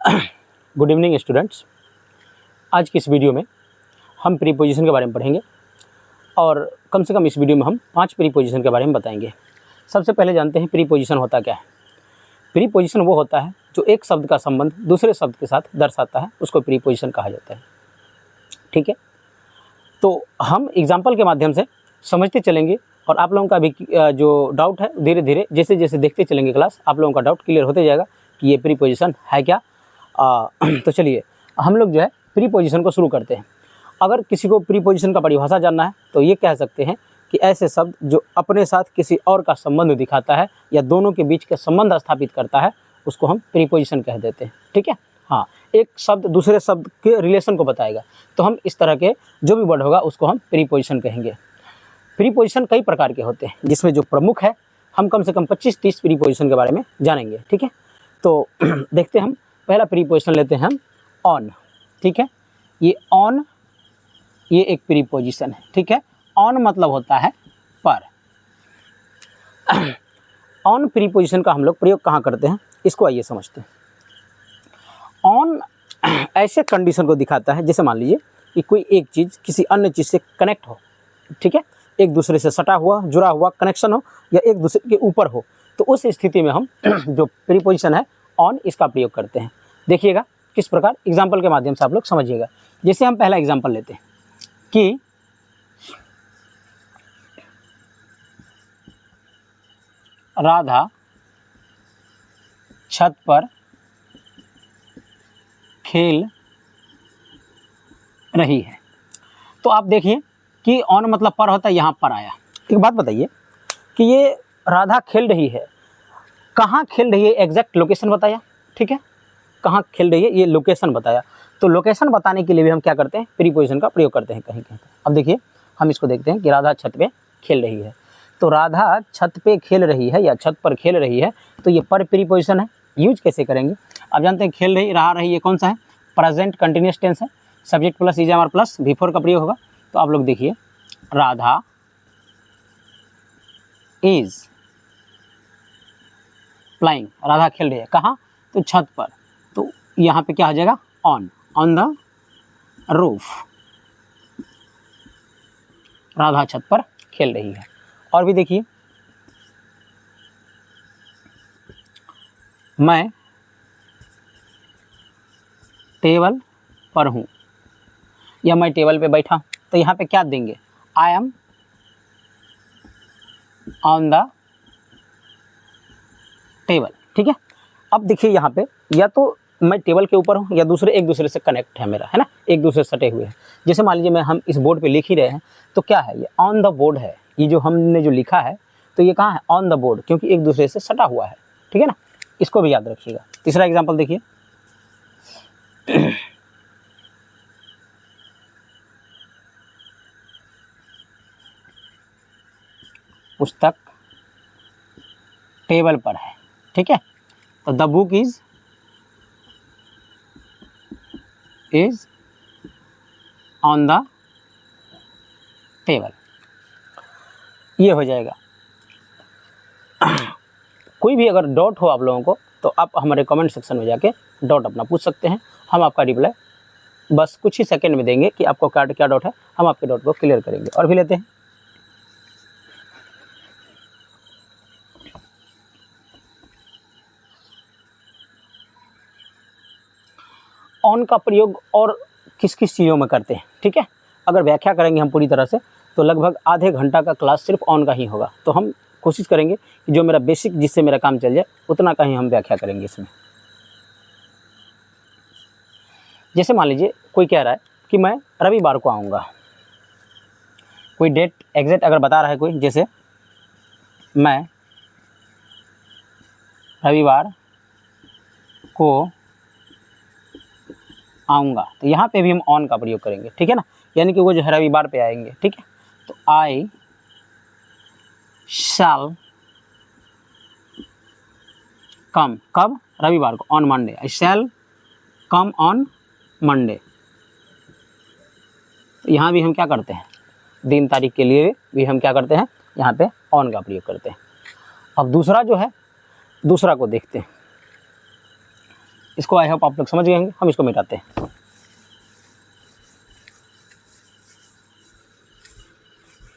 Good evening students. आज की इस वीडियो में हम प्रीपोजिशन के बारे में पढ़ेंगे और कम से कम इस वीडियो में हम 5 प्रीपोजिशन के बारे में बताएंगे। सबसे पहले जानते हैं प्रीपोजिशन होता क्या है। प्रीपोजिशन वो होता है जो एक शब्द का संबंध दूसरे शब्द के साथ दर्शाता है, उसको प्रीपोजिशन कहा जाता है। ठीक है, तो हम एग्जाम्पल के माध्यम से समझते चलेंगे और आप लोगों का भी जो डाउट है धीरे धीरे जैसे जैसे देखते चलेंगे क्लास, आप लोगों का डाउट क्लियर होते जाएगा कि ये प्रीपोजिशन है क्या। तो चलिए हम लोग जो है प्रीपोजिशन को शुरू करते हैं। अगर किसी को प्रीपोजिशन का परिभाषा जानना है तो ये कह सकते हैं कि ऐसे शब्द जो अपने साथ किसी और का संबंध दिखाता है या दोनों के बीच के संबंध स्थापित करता है, उसको हम प्रीपोजिशन कह देते हैं। ठीक है, हाँ, एक शब्द दूसरे शब्द के रिलेशन को बताएगा तो हम इस तरह के जो भी वर्ड होगा उसको हम प्रीपोजिशन कहेंगे। प्रीपोजिशन कई प्रकार के होते हैं, जिसमें जो प्रमुख है हम कम से कम 25-30 प्रीपोजिशन के बारे में जानेंगे। ठीक है, तो देखते हैं हम पहला प्रीपोजिशन लेते हैं हम ऑन। ठीक है, ये ऑन ये एक प्रीपोजिशन है। ठीक है, ऑन मतलब होता है पर। ऑन प्रीपोजिशन का हम लोग प्रयोग कहाँ करते हैं, इसको आइए समझते हैं। ऑन ऐसे कंडीशन को दिखाता है, जैसे मान लीजिए कि कोई एक चीज़ किसी अन्य चीज़ से कनेक्ट हो। ठीक है, एक दूसरे से सटा हुआ जुड़ा हुआ कनेक्शन हो या एक दूसरे के ऊपर हो, तो उस स्थिति में हम जो प्रीपोजिशन है ऑन, इसका प्रयोग करते हैं। देखिएगा किस प्रकार, एग्जाम्पल के माध्यम से आप लोग समझिएगा। जैसे हम पहला एग्जाम्पल लेते हैं कि राधा छत पर खेल रही है। तो आप देखिए कि ऑन मतलब पर होता है, यहाँ पर आया। एक बात बताइए कि ये राधा खेल रही है, कहाँ खेल रही है, एग्जैक्ट लोकेशन बताया। ठीक है, कहाँ खेल रही है ये लोकेशन बताया। तो लोकेशन बताने के लिए भी हम क्या करते हैं, प्रीपोजिशन का प्रयोग करते हैं कहीं कहीं। अब देखिए हम इसको देखते हैं कि राधा छत पे खेल रही है। तो राधा छत पे खेल रही है या छत पर खेल रही है, तो ये पर प्रीपोजिशन है। यूज कैसे करेंगे, आप जानते हैं खेल रही रही ये कौन सा है, प्रेजेंट कंटिन्यूअस टेंस है। Subject plus is plus before का प्रयोग होगा। तो आप लोग देखिए राधा इज प्लाइंग, राधा खेल रही है कहाँ, तो छत पर। तो यहाँ पे क्या हो जाएगा, ऑन द रूफ। राधा छत पर खेल रही है। और भी देखिए, मैं टेबल पर हूँ या मैं टेबल पे बैठा हूँ, तो यहाँ पे क्या देंगे, I am on the table. ठीक है, अब देखिए यहाँ पे या तो मैं टेबल के ऊपर हूँ या दूसरे एक दूसरे से कनेक्ट है मेरा, है ना, एक दूसरे से सटे हुए हैं। जैसे मान लीजिए हम इस बोर्ड पे लिख ही रहे हैं, तो क्या है, ये ऑन द बोर्ड है। ये जो हमने जो लिखा है तो ये कहाँ है, ऑन द बोर्ड, क्योंकि एक दूसरे से सटा हुआ है। ठीक है ना, इसको भी याद रखिएगा। तीसरा एग्जाम्पल देखिए, पुस्तक टेबल पर है। ठीक है, तो the book is on the table, ये हो जाएगा। कोई भी अगर डाउट हो आप लोगों को तो आप हमारे कमेंट सेक्शन में जाके डाउट अपना पूछ सकते हैं। हम आपका रिप्लाई बस कुछ ही सेकंड में देंगे कि आपको क्या डाउट है, हम आपके डाउट को क्लियर करेंगे। और भी लेते हैं, ऑन का प्रयोग और किस किस चीज़ों में करते हैं। ठीक है, अगर व्याख्या करेंगे हम पूरी तरह से तो लगभग आधे घंटा का क्लास सिर्फ ऑन का ही होगा। तो हम कोशिश करेंगे कि जो मेरा बेसिक जिससे मेरा काम चल जाए उतना का ही हम व्याख्या करेंगे इसमें। जैसे मान लीजिए कोई कह रहा है कि मैं रविवार को आऊँगा, कोई डेट एग्जैक्ट अगर बता रहा है कोई, जैसे मैं रविवार को आऊँगा, तो यहाँ पे भी हम ऑन का प्रयोग करेंगे। ठीक है ना, यानी कि वो जो है रविवार पे आएंगे। ठीक है, तो आई शैल कम, कब, रविवार को, on Monday, I shall come on Monday. तो यहाँ भी हम क्या करते हैं, दिन तारीख के लिए भी हम क्या करते हैं, यहाँ पे ऑन का प्रयोग करते हैं। अब दूसरा जो है, दूसरा को देखते हैं। इसको आई होप आप लोग समझ गए होंगे। हम इसको मिटाते हैं।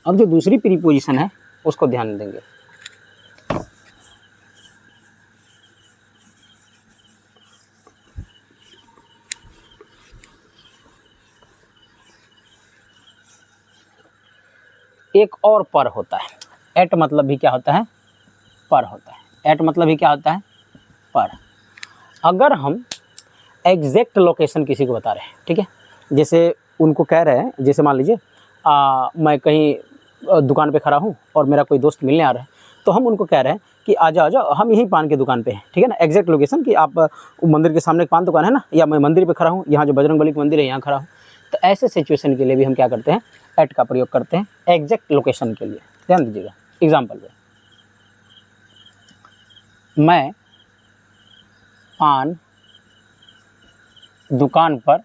अब जो दूसरी प्रीपोजिशन है उसको ध्यान देंगे। एक और पर होता है। एट मतलब भी क्या होता है? पर होता है। एट मतलब भी क्या होता है? पर। अगर हम एग्जैक्ट लोकेशन किसी को बता रहे हैं, ठीक है, जैसे उनको कह रहे हैं, जैसे मान लीजिए मैं कहीं दुकान पे खड़ा हूँ और मेरा कोई दोस्त मिलने आ रहा है, तो हम उनको कह रहे हैं कि आजा आजा, हम यहीं पान की दुकान पे हैं, ठीक है ना। एग्जैक्ट लोकेशन कि आप मंदिर के सामने एक पान दुकान है ना, या मैं मंदिर पे खड़ा हूँ, यहाँ जो बजरंगबली का मंदिर है यहाँ खड़ा हूँ। तो ऐसे सिचुएशन के लिए भी हम क्या करते हैं? एट का प्रयोग करते हैं एग्जैक्ट लोकेशन के लिए। ध्यान दीजिएगा। एग्जाम्पल में, मैं पान दुकान पर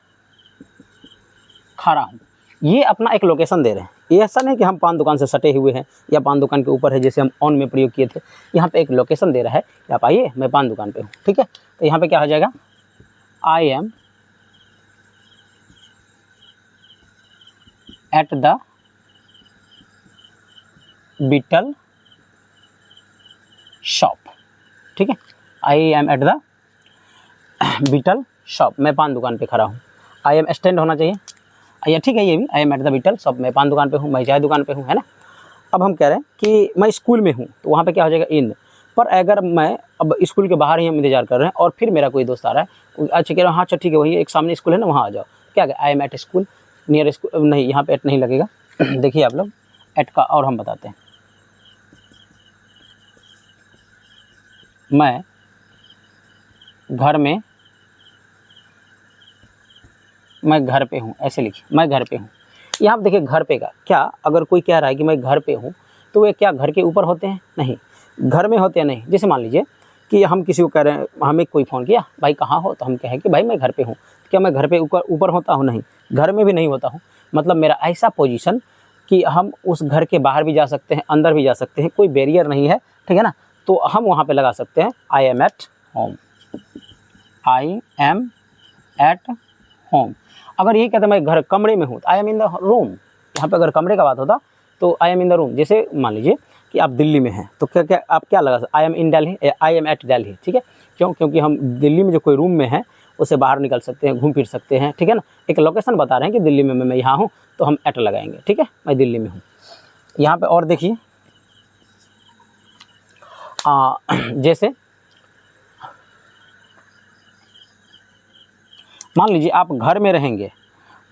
खड़ा हूँ, ये अपना एक लोकेशन दे रहे हैं। ये ऐसा नहीं कि हम पान दुकान से सटे हुए हैं या पान दुकान के ऊपर है, जैसे हम ऑन में प्रयोग किए थे। यहाँ पे एक लोकेशन दे रहा है कि आप आइए, मैं पान दुकान पे हूँ, ठीक है। तो यहाँ पे क्या हो जाएगा? I am at the betel shop, ठीक है। I am at the betel shop, मैं पान दुकान पे खड़ा हूँ। आई एम स्टैंड होना चाहिए, या ठीक है ये भी, I am at the betel shop, मैं पान दुकान पे हूँ, मैं चाय दुकान पे हूँ, है ना। अब हम कह रहे हैं कि मैं स्कूल में हूँ, तो वहाँ पे क्या हो जाएगा? इन। पर अगर मैं अब स्कूल के बाहर ही हम इंतजार कर रहे हैं और फिर मेरा कोई दोस्त आ रहा है, अच्छा कह रहा हूँ, हाँ अच्छा ठीक है, वही एक सामने स्कूल है ना, वहाँ आ जाओ। क्या आई am at school near school, नहीं, यहाँ पे एट नहीं लगेगा। देखिए आप लोग, एट का और हम बताते हैं। मैं घर पे हूँ, ऐसे लिखिए, मैं घर पे हूँ। यहाँ पे देखिए घर पे का क्या, अगर कोई कह रहा है कि मैं घर पे हूँ, तो वे क्या घर के ऊपर होते हैं? नहीं, घर में होते हैं नहीं। जैसे मान लीजिए कि हम किसी को कह रहे हैं, हमें कोई फ़ोन किया, भाई कहाँ हो, तो हम कहें कि भाई मैं घर पे हूँ। क्या मैं घर पे ऊपर होता हूँ? नहीं, घर में भी नहीं होता हूँ। मतलब मेरा ऐसा पोजीशन कि हम उस घर के बाहर भी जा सकते हैं, अंदर भी जा सकते हैं, कोई बैरियर नहीं है, ठीक है ना। तो हम वहाँ पे लगा सकते हैं आई am at home, I am at home. अगर ये कहते मैं घर कमरे में हूँ, तो आई एम इन द रूम। यहाँ पे अगर कमरे का बात होता तो आई एम इन द रूम। जैसे मान लीजिए कि आप दिल्ली में हैं, तो क्या क्या आप क्या लगा सकते? I am in Delhi, I am at Delhi, ठीक है। क्यों? क्योंकि हम दिल्ली में जो कोई रूम में है उससे बाहर निकल सकते हैं, घूम फिर सकते हैं, ठीक है ना। एक लोकेशन बता रहे हैं कि दिल्ली में मैं यहाँ हूँ, तो हम एट लगाएंगे, ठीक है, मैं दिल्ली में हूँ। यहाँ पर और देखिए, जैसे मान लीजिए आप घर में रहेंगे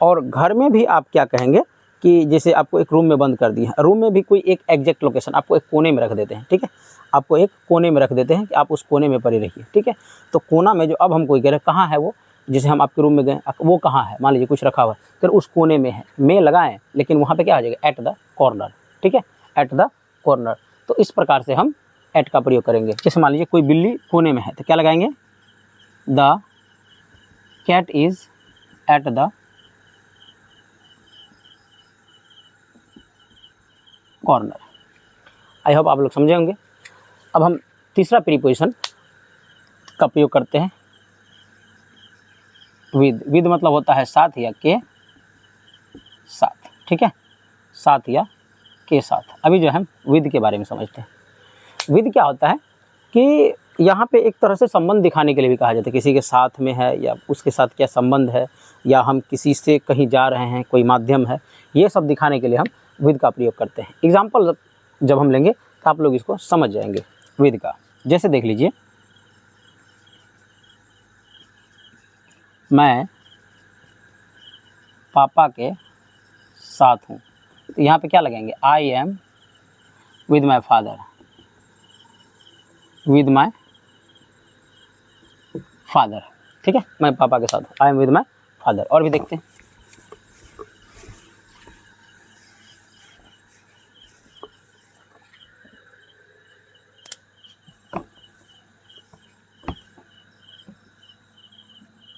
और घर में भी आप क्या कहेंगे कि जैसे आपको एक रूम में बंद कर दिया, रूम में भी कोई एक एग्जैक्ट लोकेशन आपको एक कोने में रख देते हैं, ठीक है। आपको एक कोने में रख देते हैं कि आप उस कोने में पड़े रहिए, ठीक है। तो कोना में जो अब हम कोई कह रहे हैं कहाँ है वो, जैसे हम आपके रूम में गए, वो कहाँ है, मान लीजिए कुछ रखा हुआ है, फिर उस कोने में है, में लगाएं, लेकिन वहाँ पे क्या आ जाएगा? एट द कॉर्नर, ठीक है, एट द कॉर्नर। तो इस प्रकार से हम एट का प्रयोग करेंगे। जैसे मान लीजिए कोई बिल्ली कोने में है, तो क्या लगाएंगे? The cat is at the corner. I hope आप लोग समझे होंगे। अब हम तीसरा प्रीपोजिशन का प्रयोग करते हैं विद। विद मतलब होता है साथ या के साथ, ठीक है, साथ या के साथ। अभी जो है विद के बारे में समझते हैं। विद क्या होता है कि यहाँ पे एक तरह से संबंध दिखाने के लिए भी कहा जाता है, किसी के साथ में है या उसके साथ क्या संबंध है, या हम किसी से कहीं जा रहे हैं, कोई माध्यम है, ये सब दिखाने के लिए हम विद का प्रयोग करते हैं। एग्जाम्पल जब हम लेंगे तो आप लोग इसको समझ जाएंगे विद का। जैसे देख लीजिए, मैं पापा के साथ हूँ, तो यहाँ पे क्या लगाएंगे? I am with my father, with my father, ठीक है, मैं पापा के साथ हूँ, I am with my father. और भी देखते हैं,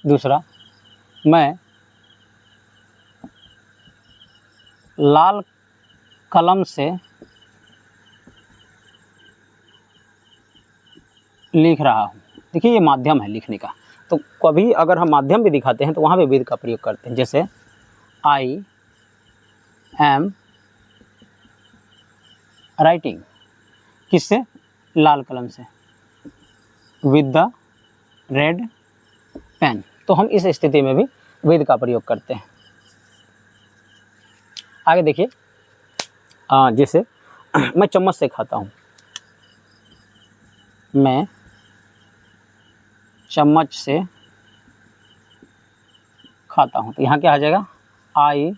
दूसरा, मैं लाल कलम से लिख रहा हूँ। देखिए ये माध्यम है लिखने का, तो कभी अगर हम माध्यम भी दिखाते हैं तो वहाँ भी विद का प्रयोग करते हैं। जैसे आई एम राइटिंग, किससे? लाल कलम से, विद द रेड पेन। तो हम इस स्थिति में भी विद का प्रयोग करते हैं। आगे देखिए, जैसे मैं चम्मच से खाता हूँ, मैं चम्मच से खाता हूँ, तो यहाँ क्या आ जाएगा? आई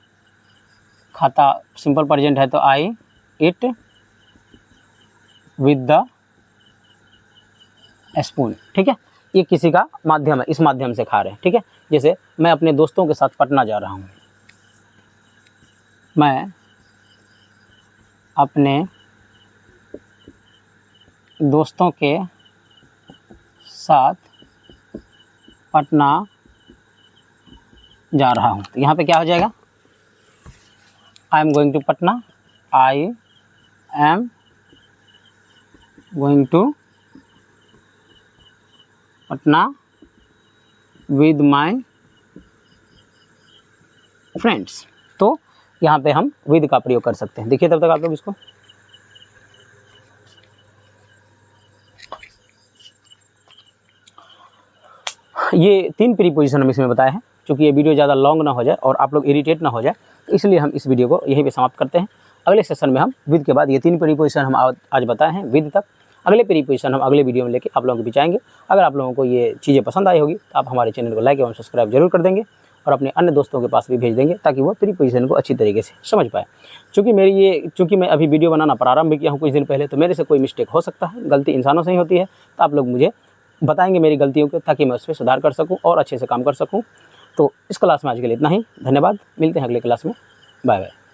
खाता, सिंपल प्रेजेंट है तो आई इट विद द स्पून। ठीक है, ये किसी का माध्यम है, इस माध्यम से खा रहे हैं। ठीक है, जैसे मैं अपने दोस्तों के साथ पटना जा रहा हूँ, मैं अपने दोस्तों के साथ पटना जा रहा हूँ, तो यहाँ पे क्या हो जाएगा? I am going to Patna, I am going to Patna with my friends. तो यहाँ पे हम विद का प्रयोग कर सकते हैं। देखिए तब तक आप लोग इसको, ये 3 प्रीपोजिशन हम इसमें बताए हैं। क्योंकि ये वीडियो ज़्यादा लॉन्ग ना हो जाए और आप लोग इरिटेट ना हो जाए, तो इसलिए हम इस वीडियो को यहीं पे समाप्त करते हैं। अगले सेशन में हम विद के बाद ये 3 प्रीपोजिशन हम आज बताए हैं विद तक, अगले प्रीपोजिशन हम अगले वीडियो में लेके आप लोगों के बीच आएंगे। अगर आप लोगों को ये चीज़ें पसंद आई होगी तो आप हमारे चैनल को लाइक एवं सब्सक्राइब जरूर कर देंगे और अपने अन्य दोस्तों के पास भी भेज देंगे ताकि वो प्रीपोजिशन को अच्छी तरीके से समझ पाए। चूँकि मैं अभी वीडियो बनाना प्रारंभ किया हूँ कुछ दिन पहले, तो मेरे से कोई मिस्टेक हो सकता है, गलती इंसानों से ही होती है, तो आप लोग मुझे बताएंगे मेरी गलतियों को, ताकि मैं उस पर सुधार कर सकूँ और अच्छे से काम कर सकूँ। तो इस क्लास में आज के लिए इतना ही। धन्यवाद, मिलते हैं अगले क्लास में। Bye bye.